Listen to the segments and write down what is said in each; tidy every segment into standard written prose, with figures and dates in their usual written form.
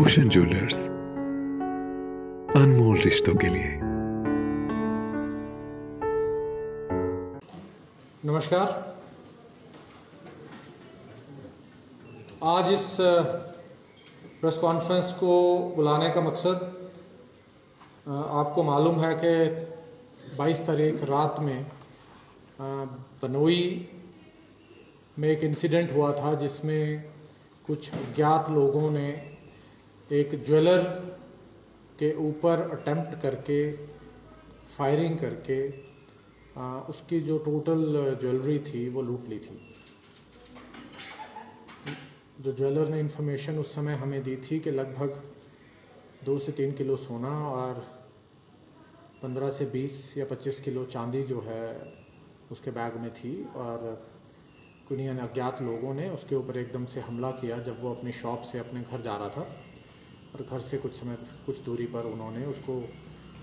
रोशन jewellers, अनमोल रिश्तों के लिए। नमस्कार। आज इस प्रेस कॉन्फ्रेंस को बुलाने का मकसद आपको मालूम है कि 22 तारीख रात में बनोई में एक इंसिडेंट हुआ था जिसमें कुछ अज्ञात लोगों ने एक ज्वेलर के ऊपर अटेम्प्ट करके फायरिंग करके उसकी जो टोटल ज्वेलरी थी वो लूट ली थी। जो ज्वेलर ने इन्फॉर्मेशन उस समय हमें दी थी कि लगभग 2 से 3 किलो सोना और 15 से 20 या 25 किलो चांदी जो है उसके बैग में थी, और कुछ अज्ञात लोगों ने उसके ऊपर एकदम से हमला किया जब वो अपनी शॉप से अपने घर जा रहा था, और घर से कुछ दूरी पर उन्होंने उसको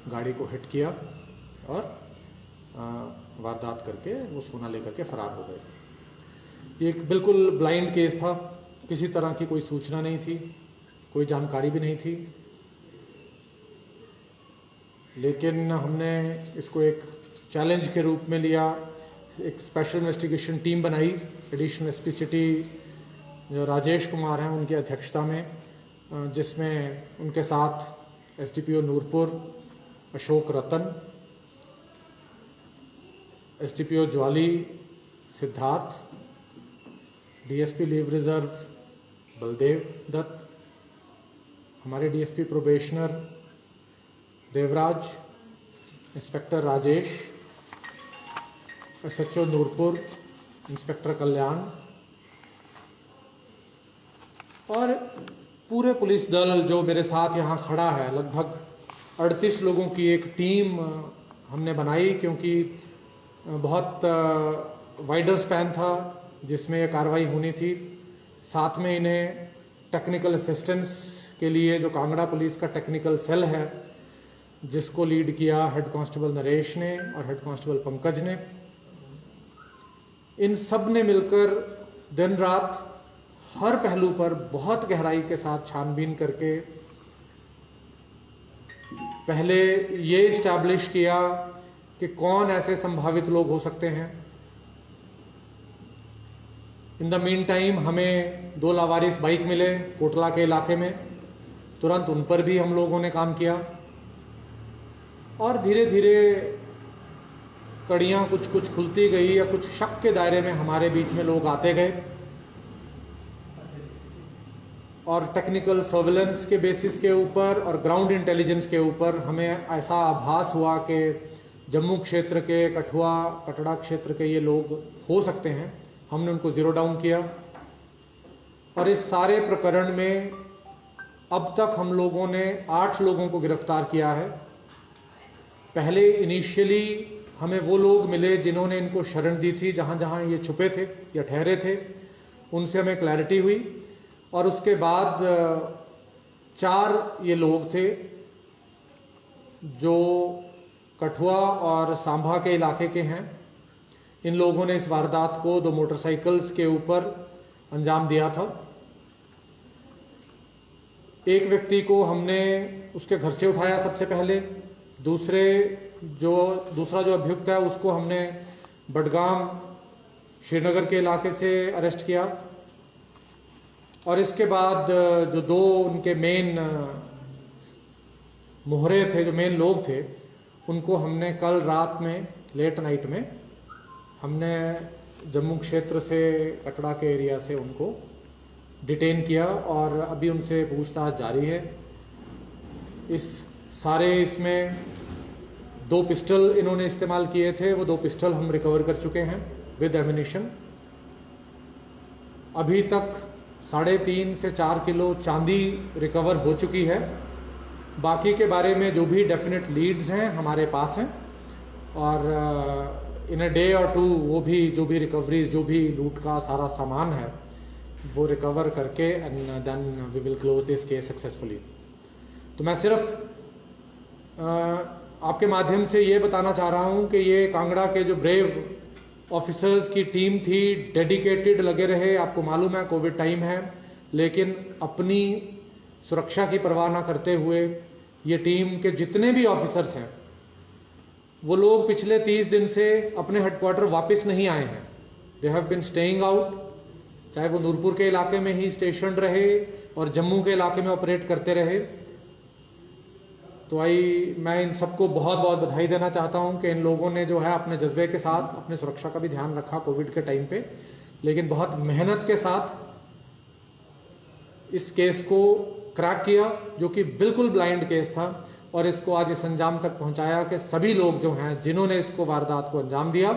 गाड़ी को हिट किया और वारदात करके वो सोना लेकर के फरार हो गए। एक बिल्कुल ब्लाइंड केस था, किसी तरह की कोई सूचना नहीं थी, कोई जानकारी भी नहीं थी, लेकिन हमने इसको एक चैलेंज के रूप में लिया। एक स्पेशल इन्वेस्टिगेशन टीम बनाई, एडिशनल एसपी सिटी जो राजेश कुमार हैं उनकी अध्यक्षता में, जिसमें उनके साथ SDPO Nurpur Ashok Ratan, SDPO Jawali Siddharth, DSP leave reserve Baldev Dutt, हमारे DSP probationer Devraj, inspector Rajesh, SHO Nurpur, inspector Kalyan और पूरे पुलिस दल जो मेरे साथ यहाँ खड़ा है, लगभग 38 लोगों की एक टीम हमने बनाई, क्योंकि बहुत वाइडर स्पैन था जिसमें ये कार्रवाई होनी थी। साथ में इन्हें टेक्निकल असिस्टेंस के लिए जो कांगड़ा पुलिस का टेक्निकल सेल है जिसको लीड किया हेड कांस्टेबल नरेश ने और हेड कांस्टेबल पंकज ने, इन सब ने मिलकर दिन रात हर पहलू पर बहुत गहराई के साथ छानबीन करके पहले ये इस्टेब्लिश किया कि कौन ऐसे संभावित लोग हो सकते हैं। इन द मीन टाइम हमें 2 लावारिस बाइक मिले कोटला के इलाके में, तुरंत उन पर भी हम लोगों ने काम किया, और धीरे धीरे कड़ियाँ कुछ खुलती गई या कुछ शक के दायरे में हमारे बीच में लोग आते गए, और टेक्निकल सर्वेलेंस के बेसिस के ऊपर और ग्राउंड इंटेलिजेंस के ऊपर हमें ऐसा आभास हुआ कि जम्मू क्षेत्र के कटड़ा क्षेत्र के ये लोग हो सकते हैं। हमने उनको ज़ीरो डाउन किया, और इस सारे प्रकरण में अब तक हम लोगों ने 8 लोगों को गिरफ्तार किया है। पहले इनिशियली हमें वो लोग मिले जिन्होंने इनको शरण दी थी, जहाँ जहाँ ये छुपे थे या ठहरे थे, उनसे हमें क्लैरिटी हुई, और उसके बाद 4 ये लोग थे जो कठुआ और सांभा के इलाके के हैं। इन लोगों ने इस वारदात को 2 मोटरसाइकिल्स के ऊपर अंजाम दिया था। एक व्यक्ति को हमने उसके घर से उठाया सबसे पहले, दूसरा जो अभियुक्त है उसको हमने बडगाम श्रीनगर के इलाके से अरेस्ट किया, और इसके बाद जो 2 उनके मेन मोहरे थे, जो मेन लोग थे, उनको हमने कल रात में लेट नाइट में हमने जम्मू क्षेत्र से कटड़ा के एरिया से उनको डिटेन किया, और अभी उनसे पूछताछ जारी है। इसमें 2 पिस्टल इन्होंने इस्तेमाल किए थे, वो 2 पिस्टल हम रिकवर कर चुके हैं विद एमिनिशन। अभी तक 3.5 से 4 किलो चांदी रिकवर हो चुकी है। बाकी के बारे में जो भी डेफिनेट लीड्स हैं हमारे पास हैं, और इन अ डे और 2 वो भी जो भी रिकवरीज, जो भी लूट का सारा सामान है वो रिकवर करके and then we will close this case successfully. तो मैं सिर्फ आपके माध्यम से ये बताना चाह रहा हूँ कि ये कांगड़ा के जो ब्रेव ऑफिसर्स की टीम थी, डेडिकेटेड लगे रहे। आपको मालूम है कोविड टाइम है, लेकिन अपनी सुरक्षा की परवाह ना करते हुए ये टीम के जितने भी ऑफिसर्स हैं वो लोग पिछले 30 दिन से अपने हेडक्वार्टर वापस नहीं आए हैं। They have been staying out, चाहे वो नूरपुर के इलाके में ही स्टेशन रहे और जम्मू के इलाके में ऑपरेट करते रहे। तो मैं इन सबको बहुत बहुत बधाई देना चाहता हूं कि इन लोगों ने जो है अपने जज्बे के साथ अपने सुरक्षा का भी ध्यान रखा कोविड के टाइम पे, लेकिन बहुत मेहनत के साथ इस केस को क्रैक किया, जो कि बिल्कुल ब्लाइंड केस था, और इसको आज इस अंजाम तक पहुंचाया कि सभी लोग जो हैं जिन्होंने इसको वारदात को अंजाम दिया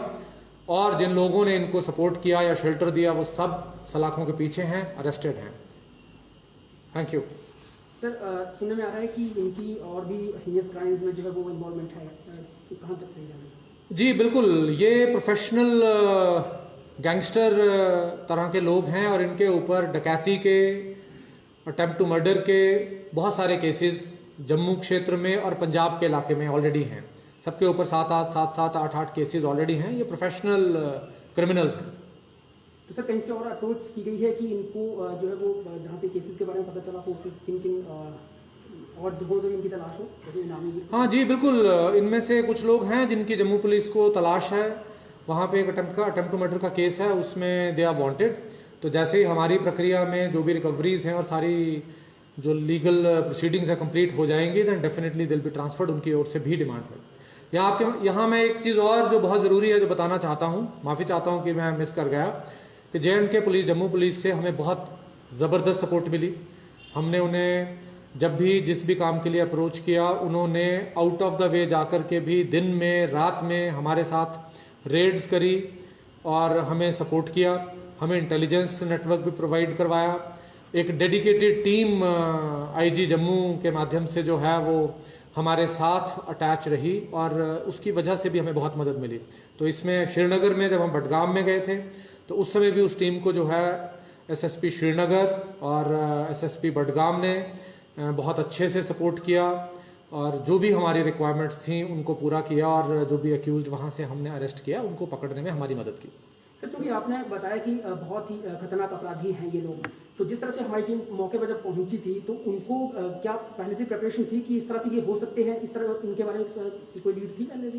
और जिन लोगों ने इनको सपोर्ट किया या शेल्टर दिया वो सब सलाखों के पीछे हैं, अरेस्टेड हैं। Thank you. सर, सुनने में आ रहा है कि इनकी और भी हीनियस क्राइम्स में जो है वो इन्वॉल्वमेंट है, कहाँ तक सही है? जी बिल्कुल, ये प्रोफेशनल गैंगस्टर तरह के लोग हैं और इनके ऊपर डकैती के, अटेम्प्ट टू मर्डर के बहुत सारे केसेस जम्मू क्षेत्र में और पंजाब के इलाके में ऑलरेडी हैं। सबके ऊपर 7-8 केसेस ऑलरेडी हैं। ये प्रोफेशनल क्रिमिनल्स हैं। तो सर, कहीं से और अप्रोच की गई है कि इनको जो है वो जहाँ से केसेस के बारे में पता चला हो कि किन किन और जगहों से इनकी तलाश हो? हाँ जी, बिल्कुल। इनमें से कुछ लोग हैं जिनकी जम्मू पुलिस को तलाश है। वहाँ पे एक अटेम्प्ट टू मर्डर का केस है, उसमें दे आर वांटेड। तो जैसे ही हमारी प्रक्रिया में जो भी रिकवरीज हैं और सारी जो लीगल प्रोसीडिंग्स है कंप्लीट हो जाएंगी, देन डेफिनेटली दिल बी ट्रांसफर्ड, उनकी ओर से भी डिमांड है। यहाँ मैं एक चीज़ और जो बहुत ज़रूरी है जो बताना चाहता हूँ, माफ़ी चाहता हूँ कि मैं मिस कर गया, कि JNK पुलिस, जम्मू पुलिस से हमें बहुत ज़बरदस्त सपोर्ट मिली। हमने उन्हें जब भी जिस भी काम के लिए अप्रोच किया, उन्होंने आउट ऑफ द वे जाकर के भी दिन में रात में हमारे साथ रेड्स करी और हमें सपोर्ट किया। हमें इंटेलिजेंस नेटवर्क भी प्रोवाइड करवाया। एक डेडिकेटेड टीम IG जम्मू के माध्यम से जो है वो हमारे साथ अटैच रही और उसकी वजह से भी हमें बहुत मदद मिली। तो इसमें श्रीनगर में जब हम बडगाम में गए थे तो उस समय भी उस टीम को जो है SSP श्रीनगर और SSP बडगाम ने बहुत अच्छे से सपोर्ट किया और जो भी हमारी रिक्वायरमेंट्स थी उनको पूरा किया और जो भी अक्यूज्ड वहाँ से हमने अरेस्ट किया उनको पकड़ने में हमारी मदद की। सर, चूँकि आपने बताया कि बहुत ही खतरनाक अपराधी हैं ये लोग, तो जिस तरह से हमारी टीम मौके पर जब पहुंची थी तो उनको क्या पहले से प्रिपरेशन थी कि इस तरह से ये हो सकते हैं, इस तरह उनके बारे में कोई लीड थी पहले से?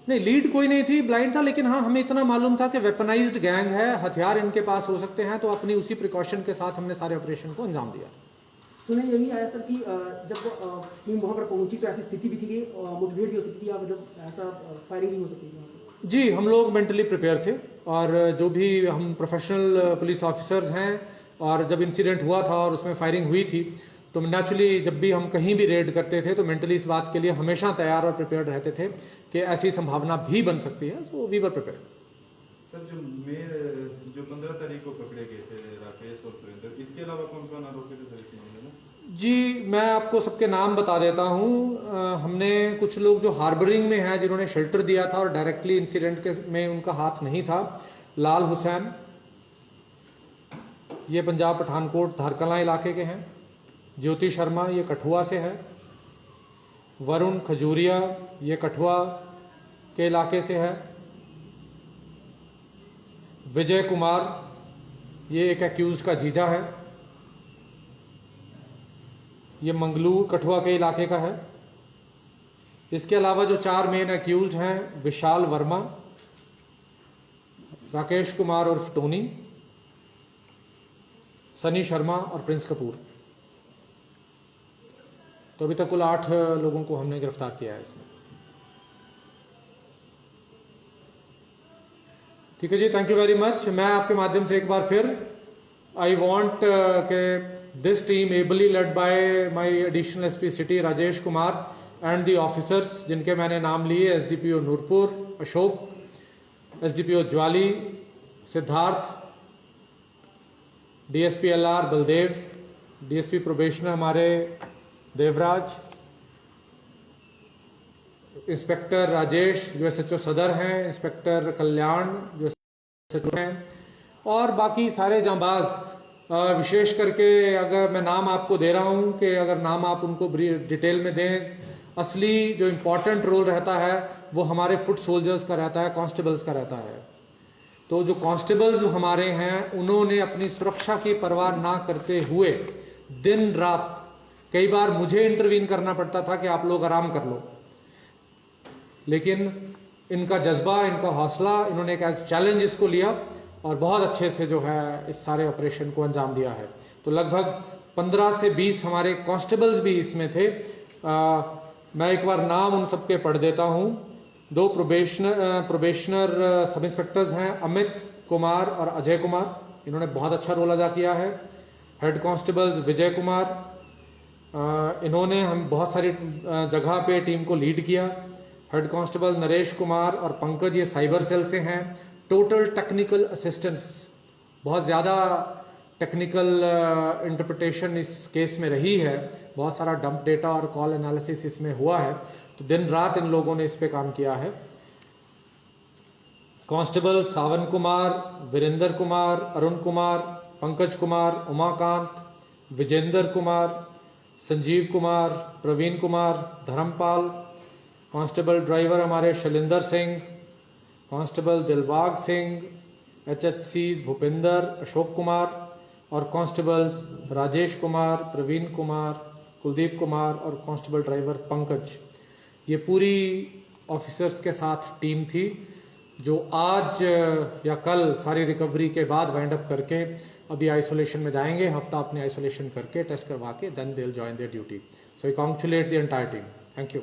नहीं, लीड कोई नहीं थी, ब्लाइंड था। लेकिन हाँ, हमें इतना मालूम था कि वेपनाइज्ड गैंग है, हथियार इनके पास हो सकते हैं, तो अपनी उसी प्रिकॉशन के साथ हमने सारे ऑपरेशन को अंजाम दिया। सुने ये भी आया सर कि जब टीम वहाँ पर पहुंची तो ऐसी स्थिति भी थी कि मुठभेड़ भी हो सकती थी या मतलब ऐसा फायरिंग भी हो सकती थी? जी, हम लोग मेंटली प्रिपेयर थे और जो भी हम प्रोफेशनल पुलिस ऑफिसर्स हैं, और जब इंसिडेंट हुआ था और उसमें फायरिंग हुई थी तो नेचुरली जब भी हम कहीं भी रेड करते थे तो मेंटली इस बात के लिए हमेशा तैयार और प्रिपेयर्ड रहते थे कि ऐसी संभावना भी बन सकती है। So we were prepared. Sir, जो 15 तारीख को पकड़े गए थे राकेश और सुरेंद्र, इसके अलावा कौन कौन आरोपी थे सर इस मामले में? जी, मैं आपको सबके नाम बता देता हूँ। हमने कुछ लोग जो हार्बरिंग में हैं, जिन्होंने शेल्टर दिया था और डायरेक्टली इंसिडेंट के में उनका हाथ नहीं था। लाल हुसैन, ये पंजाब पठानकोट धारकला इलाके के हैं। ज्योति शर्मा, ये कठुआ से है। वरुण खजूरिया, ये कठुआ के इलाके से है। विजय कुमार, ये एक एक्यूज्ड का जीजा है, ये मंगलूर कठुआ के इलाके का है। इसके अलावा जो 4 मेन एक्यूज्ड हैं, विशाल वर्मा, राकेश कुमार उर्फ टोनी, सनी शर्मा और प्रिंस कपूर। तो अभी तक कुल 8 लोगों को हमने गिरफ्तार किया है इसमें। ठीक है जी, थैंक यू वेरी मच। मैं आपके माध्यम से एक बार फिर आई वॉन्ट के this team ably led by my additional SP City Rajesh Kumar and the officers जिनके मैंने नाम लिए, SDPO Nurpur Ashok, SDPO Jawali Siddharth, DSP LR Baldev, DSP probationer हमारे देवराज, इंस्पेक्टर राजेश जो SHO सदर हैं, इंस्पेक्टर कल्याण जो SHO हैं, और बाकी सारे जांबाज। विशेष करके अगर मैं नाम आपको दे रहा हूं कि अगर नाम आप उनको डिटेल में दें, असली जो इम्पोर्टेंट रोल रहता है वो हमारे फुट सोल्जर्स का रहता है, कांस्टेबल्स का रहता है। तो जो कांस्टेबल्स हमारे हैं उन्होंने अपनी सुरक्षा की परवाह ना करते हुए दिन रात कई बार मुझे इंटरवीन करना पड़ता था कि आप लोग आराम कर लो, लेकिन इनका जज्बा, इनका हौसला, इन्होंने एक एज चैलेंज इसको लिया और बहुत अच्छे से जो है इस सारे ऑपरेशन को अंजाम दिया है। तो लगभग 15 से 20 हमारे कांस्टेबल्स भी इसमें थे। मैं एक बार नाम उन सबके पढ़ देता हूँ। 2 प्रोबेशनर सब इंस्पेक्टर्स हैं, अमित कुमार और अजय कुमार, इन्होंने बहुत अच्छा रोल अदा किया है। हेड कांस्टेबल्स विजय कुमार, इन्होंने हम बहुत सारी जगह पे टीम को लीड किया। हेड कांस्टेबल नरेश कुमार और पंकज, ये साइबर सेल से हैं। टोटल टेक्निकल असिस्टेंस, बहुत ज़्यादा टेक्निकल इंटरप्रिटेशन इस केस में रही है, बहुत सारा डंप डेटा और कॉल एनालिसिस इसमें हुआ है, तो दिन रात इन लोगों ने इस पे काम किया है। कांस्टेबल सावन कुमार, वीरेंद्र कुमार, अरुण कुमार, पंकज कुमार, उमाकांत, विजेंद्र कुमार, संजीव कुमार, प्रवीण कुमार, धर्मपाल, कांस्टेबल ड्राइवर हमारे शैलेंद्र सिंह, कांस्टेबल दिलबाग सिंह, HHC भूपेंद्र, अशोक कुमार और कांस्टेबल्स राजेश कुमार, प्रवीण कुमार, कुलदीप कुमार और कांस्टेबल ड्राइवर पंकज। ये पूरी ऑफिसर्स के साथ टीम थी जो आज या कल सारी रिकवरी के बाद वाइंड अप करके अभी आइसोलेशन में जाएंगे। हफ्ता अपने आइसोलेशन करके टेस्ट करवा के then they will join their duty. So I congratulate the entire team. Thank you.